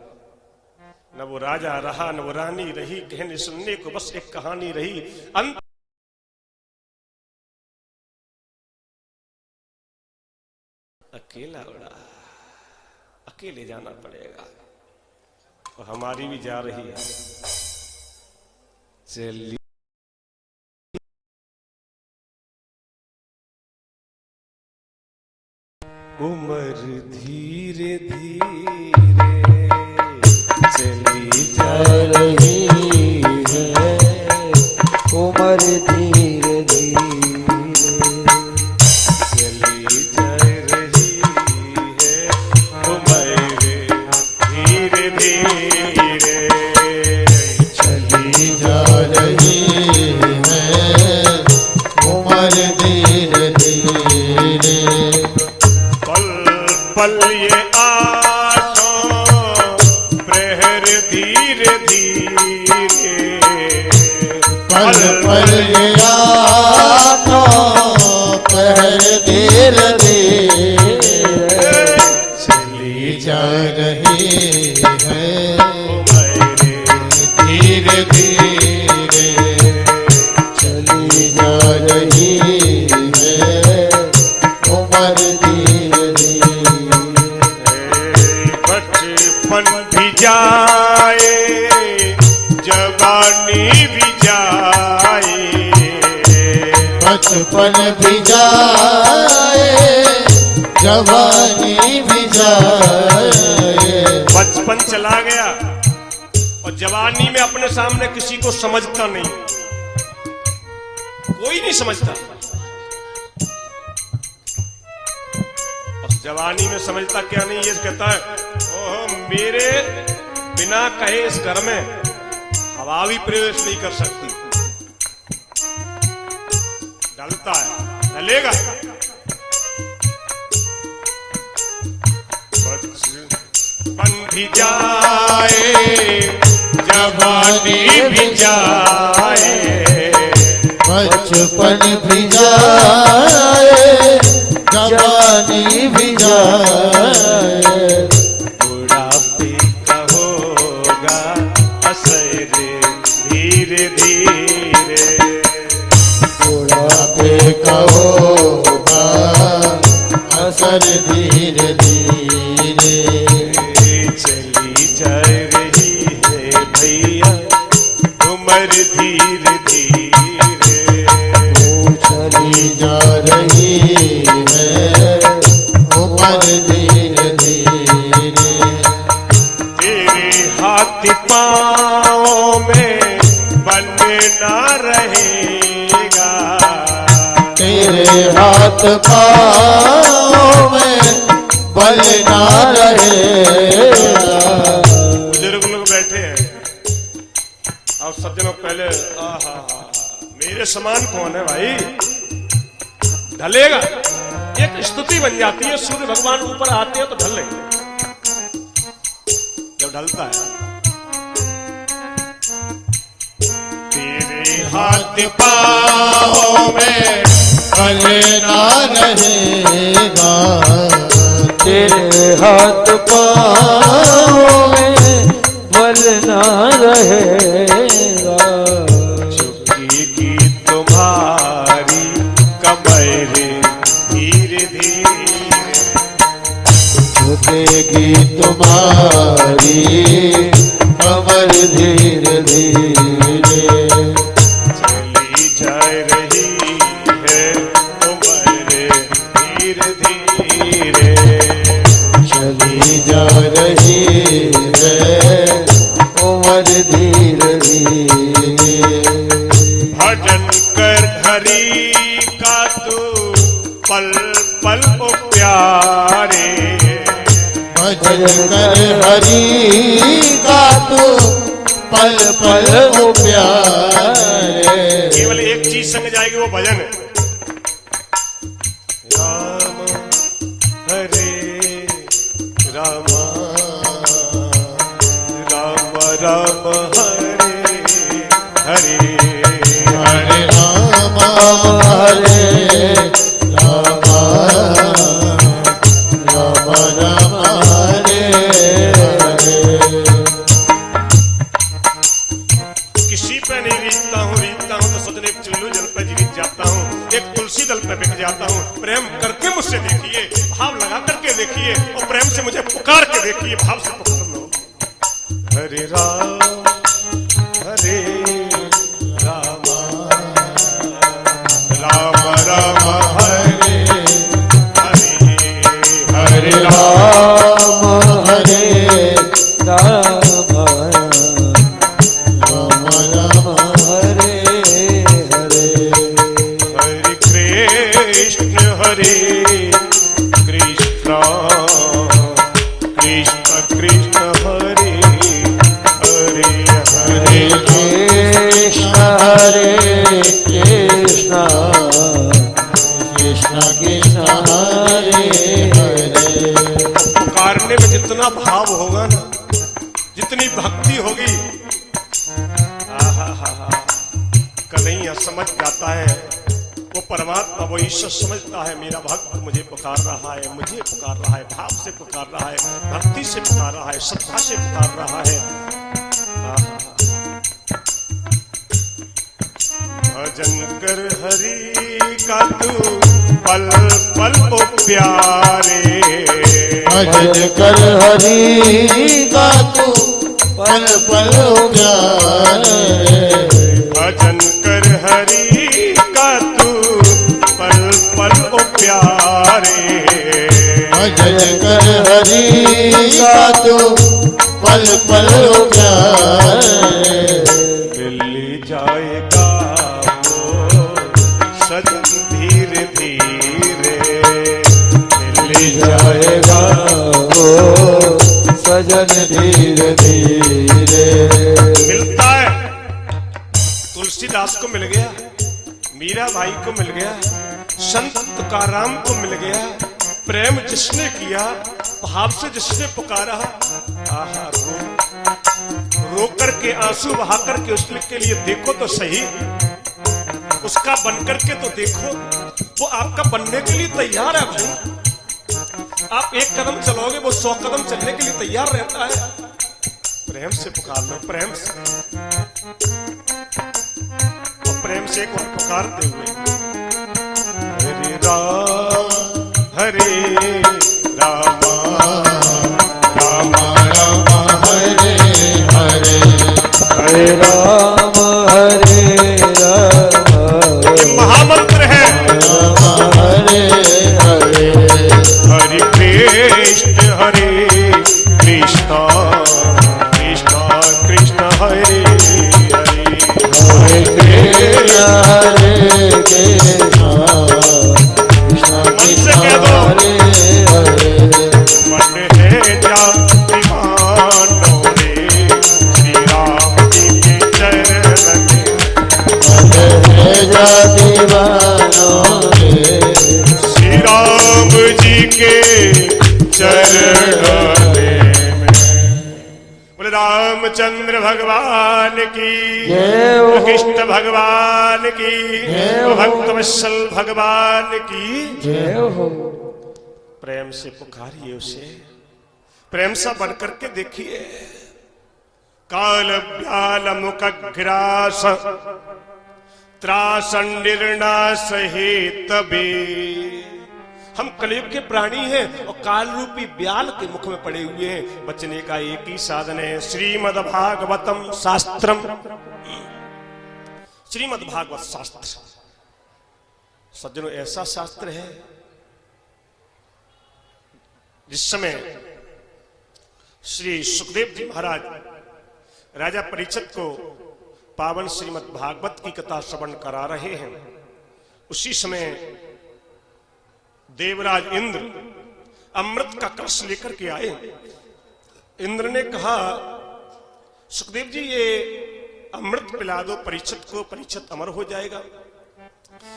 Speaker 1: न वो राजा रहा न वो रानी रही, कहने सुनने को बस एक कहानी रही। अंत अकेला उड़ा, अकेले जाना पड़ेगा। और हमारी भी जा रही है। चलिए उम्र धीरे धीरे चली जा
Speaker 2: रही है, उम्र धीरे धीरे
Speaker 1: चली जा रही है, उम्र धीरे धीरे
Speaker 2: चली जा रही है, उम्र धीरे धीरे
Speaker 1: पल ये आठों प्रहर धीरे धीरे,
Speaker 2: पल पल ये आठों प्रहर धीरे धीरे चली जा रही है, धीरे धीरे चली जा रही है, उम्र धीरे धीरे
Speaker 1: बचपन भी जाए जवानी भी जाए,
Speaker 2: बचपन भी जाए जवानी भी जाए।
Speaker 1: बचपन चला गया और जवानी में अपने सामने किसी को समझता नहीं, कोई नहीं समझता। और जवानी में समझता क्या नहीं, ये कहता है ओह मेरे बिना कहे इस घर में हवा भी प्रवेश नहीं कर सकती। डलता है, डलेगा। बचपन भी जाए जवानी भी जाए,
Speaker 2: बचपन भी जाए जवानी भी जाए,
Speaker 1: बुढ़ापे का होगा असर धीरे धीरे,
Speaker 2: बुढ़ापे का होगा असर धीरे धीरे
Speaker 1: चली जा रही है भैया उम्र धीरे धीरे,
Speaker 2: चली जा रही है, उम्र धीरे धीरे
Speaker 1: तेरे हाथ पाँव में बनना रहेगा,
Speaker 2: तेरे हाथ पाँव में बल ना रहेगा।
Speaker 1: बुजुर्ग लोग बैठे हैं और सज्जनों पहले आहा मेरे समान कौन है भाई, ढलेगा। एक स्तुति बन जाती है, सूर्य भगवान ऊपर आते हैं तो ढल लेंगे। जब ढलता है तेरे हाथ
Speaker 2: पाँव में बल ना रहेगा, तेरे हाथ पाँव में बल ना रहेगा,
Speaker 1: झुकेगी तुम्हारी कमर धीरे धीरे,
Speaker 2: झुकेगी तुम्हारी कमर धीरे धीरे
Speaker 1: चली जा रही है उम्र धीरे धीरे,
Speaker 2: चली जा रही है, उम्र धीरे धीरे
Speaker 1: भजन कर हरि का तू पल पल ओ प्यारे,
Speaker 2: भजन कर हरि का तू पल पल ओ प्यारे।
Speaker 1: केवल एक चीज संग जाएगी, वो भजन है। राम हरे राम राम राम हरे हरे,
Speaker 2: हरे राम हरे राम राम राम
Speaker 1: सजनी रीतता हूँ तो सजने एक चुल्लू जल पे जीवित जाता हूँ, एक तुलसी दल पे बिक जाता हूँ। प्रेम करके मुझसे देखिए, भाव लगा करके देखिए, और प्रेम से मुझे पुकार के देखिए, भाव से पुकार लो। हरे राम राम राम हरे हरे, हरे
Speaker 2: राम हरे राम राम राम हरे हरे,
Speaker 1: हरे कृष्ण कृष्ण कृष्ण हरे हरे, हरे
Speaker 2: कृष्ण कृष्ण कृष्ण कृष्ण हरे हरे।
Speaker 1: पुकारने में जितना भाव होगा ना, जितनी भक्ति होगी, कन्हैया समझ जाता है, वो परमात्मा वो ईश्वर समझता है मेरा भक्त मुझे पुकार रहा है, मुझे पुकार रहा है, भाव से पुकार रहा है, भक्ति से पुकार रहा है, श्रद्धा से पुकार रहा है। भजन कर हरि का तू पल पल ओ प्यारे,
Speaker 2: भजन कर हरि का तू पल पल प्यारे,
Speaker 1: भजन कर हरि का तू पल पल ओ प्यारे,
Speaker 2: भजन कर हरि का तू पल पल प्यारे।
Speaker 1: दिल्ली जाएगा वो सजन धीरे धीरे, दिल्ली
Speaker 2: जाएगा वो सजन धीरे धीरे।
Speaker 1: मिलता है, तुलसीदास को मिल गया, मीरा भाई को मिल गया, संत तुकाराम को मिल गया। प्रेम जिसने किया, भाव से जिसने पुकारा, आहा रो करके आंसू बहा करके उसके लिए देखो तो सही, उसका बन करके तो देखो, वो आपका बनने के लिए तैयार है भाई। आप एक कदम चलोगे, वो 100 कदम चलने के लिए तैयार रहता है। प्रेम से पुकार लो, प्रेम से, और प्रेम से एक बार पुकारते हुए हरे राम राम राम राम हरे हरे,
Speaker 2: हरे राम हरे राम,
Speaker 1: ये महामंत्र है।
Speaker 2: राम हरे हरे,
Speaker 1: हरे कृष्ण कृष्ण कृष्ण हरे हरे,
Speaker 2: हरे कृष्ण कृष्ण हरे हरे।
Speaker 1: मन है जा दीवानों रे श्री राम जी के चरण में,
Speaker 2: मन है जा दीवानों रे
Speaker 1: श्री राम जी के चरण में। बोले रामचंद्र भगवान की,
Speaker 2: जय हो।
Speaker 1: कृष्ण भगवान की,
Speaker 2: जय हो।
Speaker 1: भक्तवत्सल भगवान की
Speaker 2: जय हो।
Speaker 1: प्रेम से पुकारिए उसे, प्रेम सा बन करके देखिए। काल व्याल मुख ग्रास त्रासन निर्नाश हे तबे। हम कलयुग के प्राणी हैं और काल रूपी ब्याल के मुख में पड़े हुए हैं। बचने का एक ही साधन है, श्रीमद् भागवतम शास्त्रम। श्रीमद् भागवत शास्त्र सज्जनों ऐसा शास्त्र है जिस समय श्री सुखदेव जी महाराज राजा परीक्षित को पावन श्रीमद् भागवत की कथा श्रवण करा रहे हैं, उसी समय देवराज इंद्र अमृत का कलश लेकर के आए। इंद्र ने कहा, सुखदेव जी ये अमृत पिला दो परीक्षित को, परीक्षित अमर हो जाएगा,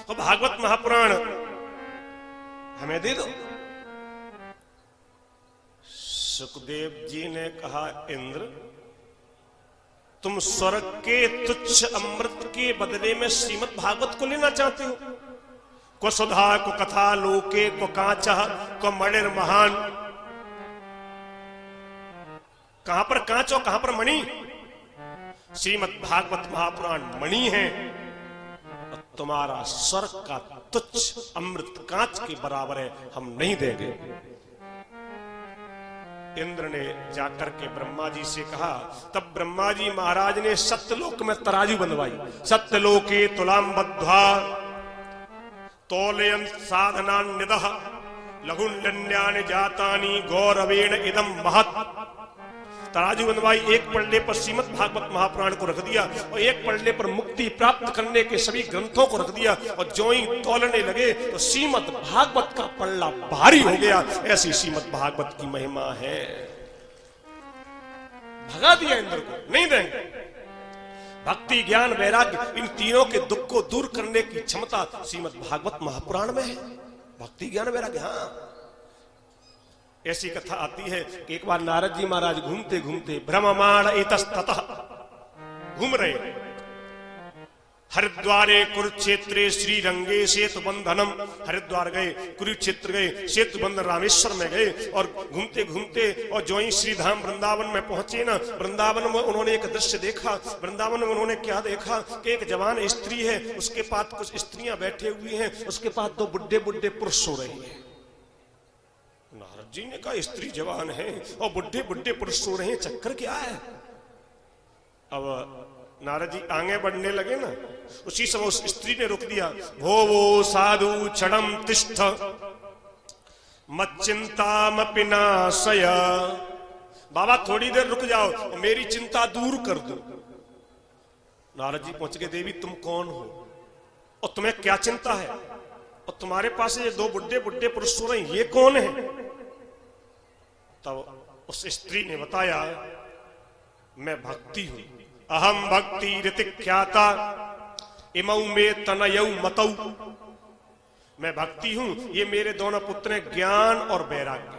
Speaker 1: और भागवत महापुराण हमें दे दो। सुखदेव जी ने कहा, इंद्र तुम स्वर्ग के तुच्छ अमृत के बदले में श्रीमद् भागवत को लेना चाहते हो? को सुधा को कथा लोके को कांचा को मणिर महान। कहां पर कांच और कहां पर मणि? श्रीमद् भागवत महापुराण मणि है और तुम्हारा स्वर्ग का तुच्छ अमृत कांच के बराबर है, हम नहीं देंगे। इंद्र ने जाकर के ब्रह्मा जी से कहा। तब ब्रह्मा जी महाराज ने सत्यलोक में तराजू बनवाई। सत्यलोके तुलाम बद्ध्वा तोलयन साधनान निदः लघुन्यन्यानि जातानि गौरवेण इदम महत्। तराजू बनवाई, एक पल्ले पर श्रीमद् भागवत महापुराण को रख दिया और एक पल्ले पर मुक्ति प्राप्त करने के सभी ग्रंथों को रख दिया और जो ही तोलने लगे तो श्रीमद् भागवत का पल्ला भारी हो गया। ऐसी श्रीमद् भागवत की महिमा है। भगा दिया इंद्र को, नहीं देंगे। भक्ति ज्ञान वैराग्य इन तीनों के दुख को दूर करने की क्षमता श्रीमद् भागवत महापुराण में है। भक्ति ज्ञान वैराग्य, हाँ। ऐसी कथा आती है कि एक बार नारद जी महाराज घूमते घूमते भ्रममाण इतस्ततः घूम रहे, हरिद्वारे कुरुक्षेत्रे श्रीरंगे सेतु बंधनम। हरिद्वार गए, कुरुक्षेत्र गए, सेतु बंधन रामेश्वर में गए और घूमते घूमते और जो ही श्री धाम वृंदावन में पहुंचे ना, वृंदावन में उन्होंने एक दृश्य देखा। वृंदावन में उन्होंने क्या देखा कि एक जवान स्त्री है, उसके पास कुछ स्त्रियां बैठे हुई हैं, उसके पास दो बुढ़े बुढ़े पुरुष सो रहे हैं। नारद जी ने कहा स्त्री जवान है और बुढ़े बुढ़े पुरुष सो रहे हैं, चक्कर क्या है? अब नारद जी आगे बढ़ने लगे ना, उसी समय उस स्त्री ने रोक दिया। भो वो साधु क्षणम तिष्ठ मच्चिंतामपि नाशय। बाबा थोड़ी देर रुक जाओ और मेरी चिंता दूर कर दो। नारद जी पहुंच गए। देवी तुम कौन हो और तुम्हें क्या चिंता है? और तुम्हारे पास ये दो बुढ़े बुढ़े पुरुष सो रहे हैं, ये कौन है? तब उस स्त्री ने बताया, मैं भक्ति हूं। अहम भक्ति ऋतिख्याता इमौ में तनयौ मतौ। मैं भक्ति हूं, ये मेरे दोनों पुत्र हैं, ज्ञान और वैराग्य।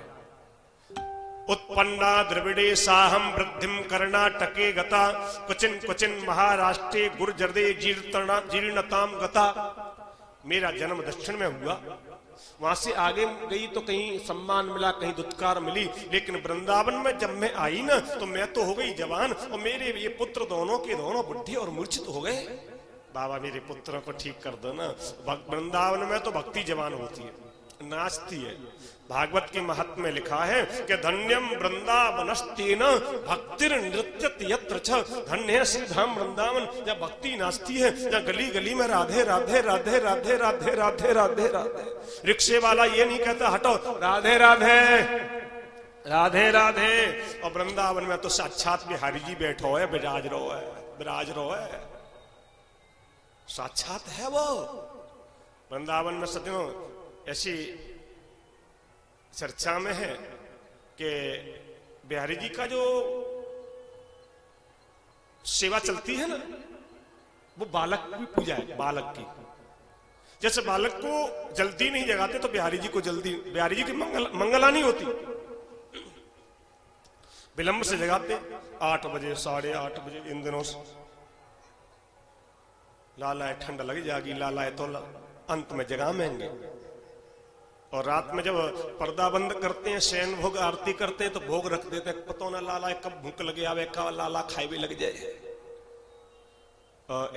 Speaker 1: उत्पन्ना द्रविड़े साहम वृद्धिम कर्णाटके गता क्वचिन क्वचिन महाराष्ट्रे गुर्जर्दे जीर्णताम गता। मेरा जन्म दक्षिण में हुआ, वहां से आगे गई तो कहीं सम्मान मिला, कहीं दुत्कार मिली, लेकिन वृंदावन में जब मैं आई ना तो मैं तो हो गई जवान और मेरे ये पुत्र दोनों के दोनों बुढ़े और मूर्छित हो गए। बाबा मेरे पुत्रों को ठीक कर दो ना। वृंदावन में तो भक्ति जवान होती है, नाचती है। भागवत के महात्म्य में लिखा है कि धन्यम वृंदावनस्तेन भक्तिर नृत्यत यत्र छ। धन्य है श्री धाम वृंदावन, जब भक्ति नाचती है, जब गली गली में राधे राधे राधे राधे राधे राधे राधे राधे। रिक्शे वाला ये नहीं कहता हटो राधे राधे राधे राधे। और वृंदावन में तो साक्षात बिहारी जी बैठो है, विराज रो है, साक्षात है वो। वृंदावन में सदियों ऐसी चर्चा में है कि बिहारी जी का जो सेवा चलती है ना, वो बालक की पूजा है, बालक की। जैसे बालक को जल्दी नहीं जगाते तो बिहारी जी को जल्दी, बिहारी जी की मंगला नहीं होती, विलंब से जगाते। 8 बजे 8:30 बजे इन दिनों से लाला है ठंड लग जाएगी, लाला है तो अंत में जगामेंगे। और रात में जब पर्दा बंद करते हैं, शयन भोग आरती करते हैं तो भोग रख देते हैं, पता ना लाला कब भूख लगे आवे, कब लाला खाए भी लग जाए।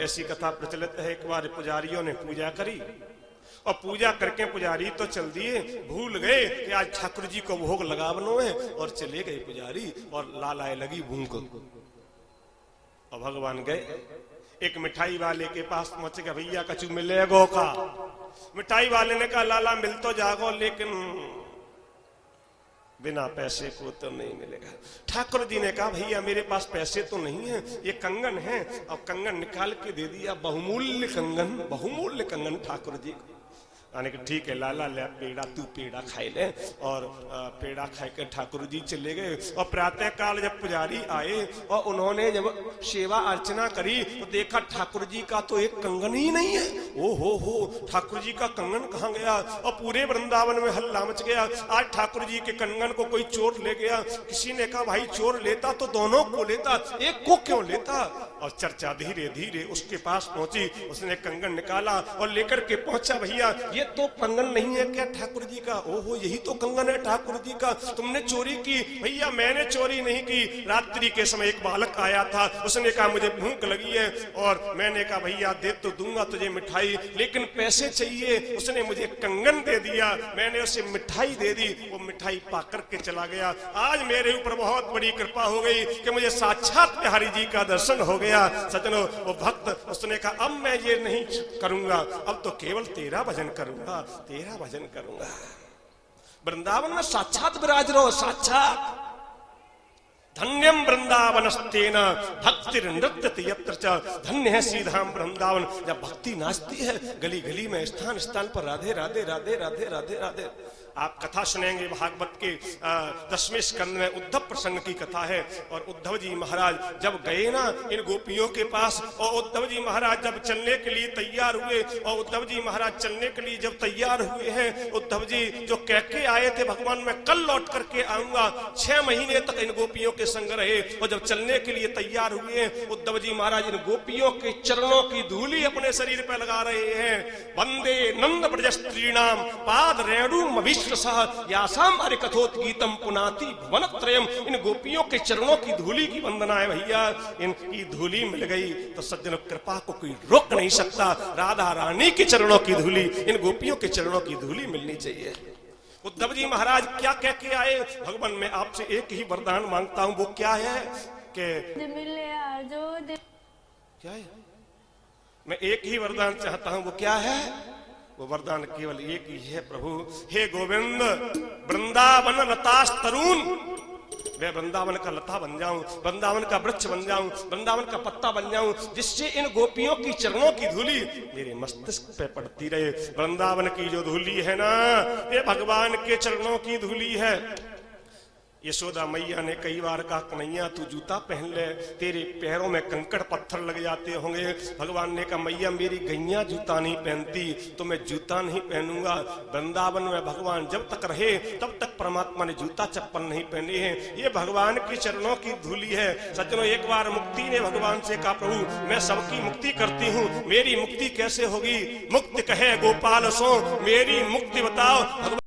Speaker 1: ऐसी कथा प्रचलित है। एक बार पुजारियों ने पूजा करी और पूजा करके पुजारी तो चल दिए, भूल गए कि आज ठाकुर जी को भोग लगावनो है और चले गए पुजारी और लालाए लगी भूख। और भगवान गए, एक मिठाई वाले के पास पहुंच गया, भैया कछु मिलेगो का? मिठाई वाले ने कहा लाला मिल तो जागो लेकिन बिना पैसे को तो नहीं मिलेगा। ठाकुर जी ने कहा भैया मेरे पास पैसे तो नहीं है, ये कंगन है। और कंगन निकाल के दे दिया, बहुमूल्य कंगन ठाकुर जी को। यानी कि ठीक है लाला ले पेड़ा, तू पेड़ा खाए ले। और पेड़ा खाए के ठाकुर जी चले गए। और प्रातः काल जब पुजारी आए और उन्होंने जब सेवा अर्चना करी तो देखा ठाकुर जी का तो एक कंगन ही नहीं है। ओ हो ठाकुर जी का कंगन कहाँ गया? और पूरे वृंदावन में हल्ला मच गया, आज ठाकुर जी के कंगन को कोई चोर ले गया। किसी ने कहा भाई चोर लेता तो दोनों को लेता, एक को क्यों लेता? और चर्चा धीरे धीरे उसके पास पहुंची, उसने कंगन निकाला और लेकर के पहुंचा, भैया ये ये तो कंगन नहीं है क्या ठाकुर जी का? ओहो, यही तो कंगन है ठाकुर जी का, तुमने चोरी की? भैया मैंने चोरी नहीं की, रात्रि के समय एक बालक आया था, उसने कहा मुझे भूख लगी है, और मैंने कहा भैया दे तो दूंगा तुझे मिठाई, लेकिन पैसे चाहिए। उसने मुझे कंगन दे दिया, मैंने उसे मिठाई दे दी, वो मिठाई पा करके चला गया। आज मेरे ऊपर बहुत बड़ी कृपा हो गई कि मुझे साक्षात बिहारी जी का दर्शन हो गया। सज्जनों, वो भक्त उसने कहा अब मैं ये नहीं करूंगा, अब तो केवल तेरा भजन करूंगा, तेरा भजन करूंगा। वृंदावन में साक्षात विराज रहो, साक्षात। धन्यम वृंदावनस्तेन भक्ति नृत्यति यत्र च, धन्य है सीधाम वृंदावन। जब भक्ति नाचती है गली गली में, स्थान स्थान पर राधे राधे राधे राधे राधे राधे। आप कथा सुनेंगे भागवत के 10वें स्कंद में उद्धव प्रसंग की कथा है। और उद्धव जी महाराज जब गए ना इन गोपियों के पास, और उद्धव जी महाराज जब चलने के लिए तैयार हुए, और उद्धव जी महाराज चलने के लिए जब तैयार हुए हैं, उद्धव जी जो कह के आए थे भगवान मैं कल लौट करके आऊंगा, 6 महीने तक इन गोपियों के संग रहे, और जब चलने के लिए तैयार हुए उद्धव जी महाराज इन गोपियों के चरणों की धूली अपने शरीर पर लगा रहे हैं। वंदे नंद ब्रज स्त्रीणाम पाद रेणुम यासाम अरे कथोत गीतम पुनाति भुवनत्रयम। इन गोपियों के चरणों की धूली की वंदना है भैया, इनकी धूली मिल गई तो सज्जन कृपा को कोई रोक नहीं सकता। राधा रानी के चरणों की धूली, इन गोपियों के चरणों की धूली मिलनी चाहिए। उद्धव जी महाराज क्या कह के आए? भगवान मैं आपसे एक ही वरदान मांगता हूं, वो क्या है कि क्या है? मैं एक ही वरदान चाहता हूं, वो क्या है? वो वरदान केवल एक ही है प्रभु, हे गोविंद वृंदावन लतास तरुण, मैं वृंदावन का लता बन जाऊं, वृंदावन का वृक्ष बन जाऊं, वृंदावन का पत्ता बन जाऊं, जिससे इन गोपियों की चरणों की धूली मेरे मस्तिष्क पे पड़ती रहे। वृंदावन की जो धूली है ना, ये भगवान के चरणों की धूली है। यशोदा मैया ने कई बार कहा कन्हैया तू जूता पहन ले, तेरे पैरों में कंकड़ पत्थर लग जाते होंगे। भगवान ने कहा मैया मेरी गैया जूता नहीं पहनती तो मैं जूता नहीं पहनूंगा। वृंदावन में भगवान जब तक रहे तब तक परमात्मा ने जूता चप्पल नहीं पहने हैं, ये भगवान के चरणों की धूली है। सज्जनों, एक बार मुक्ति ने भगवान से कहा प्रभु मैं सबकी मुक्ति करती हूँ, मेरी मुक्ति कैसे होगी? मुक्ति कहे गोपाल सो, मेरी मुक्ति बताओ।